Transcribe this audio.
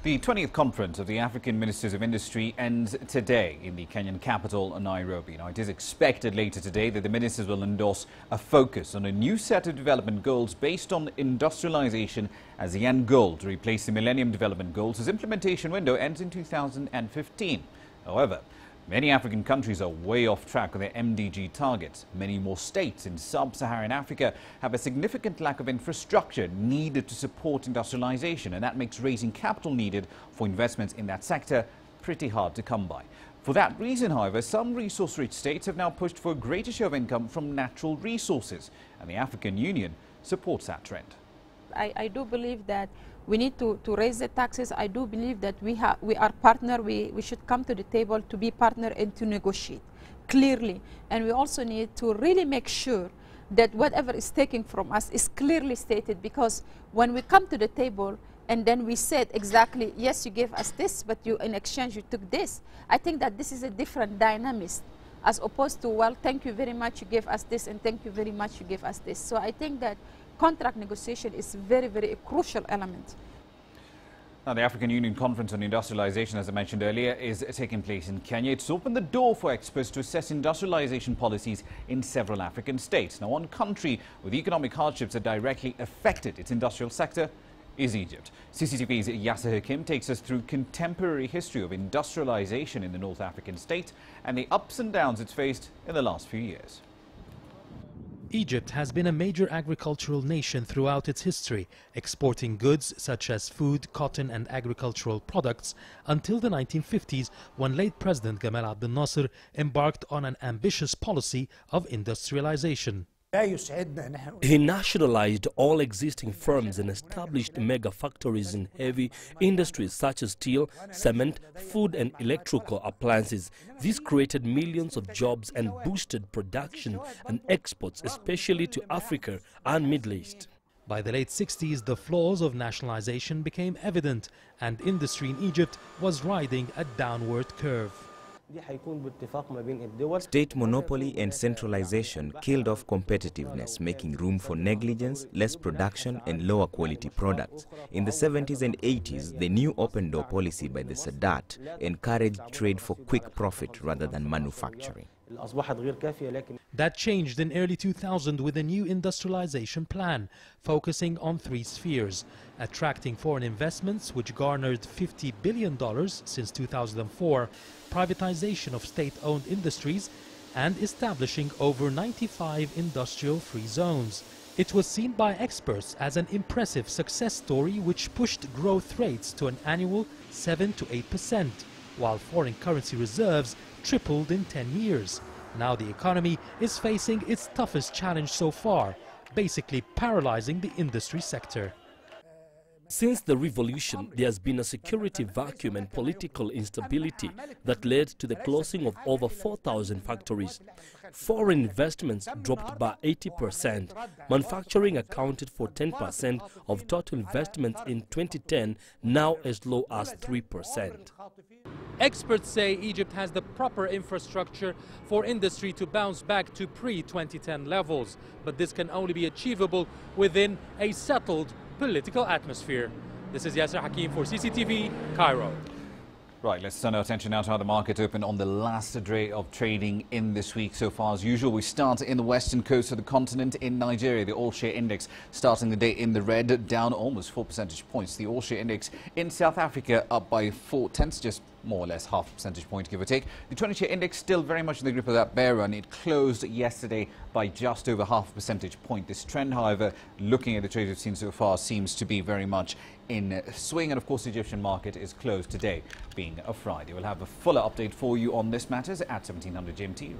The 20th conference of the African Ministers of Industry ends today in the Kenyan capital, Nairobi. Now, it is expected later today that the ministers will endorse a focus on a new set of development goals based on industrialization as the end goal to replace the Millennium Development Goals, whose implementation window ends in 2015. However, many African countries are way off track with their MDG targets. Many more states in sub-Saharan Africa have a significant lack of infrastructure needed to support industrialization, and that makes raising capital needed for investments in that sector pretty hard to come by. For that reason, however, some resource-rich states have now pushed for a greater share of income from natural resources, and the African Union supports that trend. I do believe that we need to raise the taxes. I do believe that we are partner. We should come to the table to be partner and to negotiate clearly. And we also need to really make sure that whatever is taken from us is clearly stated, because when we come to the table and then we said exactly, yes, you gave us this, but you in exchange you took this, I think that this is a different dynamic as opposed to, well, thank you very much, you gave us this, and thank you very much, you gave us this. So I think that contract negotiation is very, very a crucial element. Now, the African Union Conference on Industrialization, as I mentioned earlier, is taking place in Kenya. It's opened the door for experts to assess industrialization policies in several African states. Now, one country with economic hardships that directly affected its industrial sector is Egypt. CCTV's Yasser Hakim takes us through contemporary history of industrialization in the North African state and the ups and downs it's faced in the last few years. Egypt has been a major agricultural nation throughout its history, exporting goods such as food, cotton and agricultural products until the 1950s, when late President Gamal Abdel Nasser embarked on an ambitious policy of industrialization. He nationalized all existing firms and established mega factories in heavy industries such as steel, cement, food and electrical appliances. This created millions of jobs and boosted production and exports, especially to Africa and Middle East. By the late 60s, the flaws of nationalization became evident, and industry in Egypt was riding a downward curve. State monopoly and centralization killed off competitiveness, making room for negligence, less production and lower quality products. In the 70s and 80s, the new open-door policy by the Sadat encouraged trade for quick profit rather than manufacturing. That changed in early 2000 with a new industrialization plan, focusing on three spheres: attracting foreign investments, which garnered $50 billion since 2004, privatization of state-owned industries, and establishing over 95 industrial-free zones. It was seen by experts as an impressive success story which pushed growth rates to an annual 7 to 8%, while foreign currency reserves tripled in 10 years. Now the economy is facing its toughest challenge so far, basically paralyzing the industry sector. Since the revolution, there has been a security vacuum and political instability that led to the closing of over 4,000 factories. Foreign investments dropped by 80%. Manufacturing accounted for 10% of total investments in 2010, now as low as 3%. Experts say Egypt has the proper infrastructure for industry to bounce back to pre-2010 levels, but this can only be achievable within a settled political atmosphere. This is Yasser Hakim for CCTV, Cairo. Right, let's turn our attention now to how the market opened on the last day of trading in this week. So far as usual, we start in the western coast of the continent in Nigeria. The all-share index starting the day in the red, down almost 4 percentage points. The all-share index in South Africa up by 4/10, just more or less half a percentage point, give or take. The 20-share index still very much in the grip of that bear run. It closed yesterday by just over half a percentage point. This trend, however, looking at the trades we've seen so far, seems to be very much in swing. And of course, the Egyptian market is closed today, being a Friday. We'll have a fuller update for you on this matters at 1700 GMT.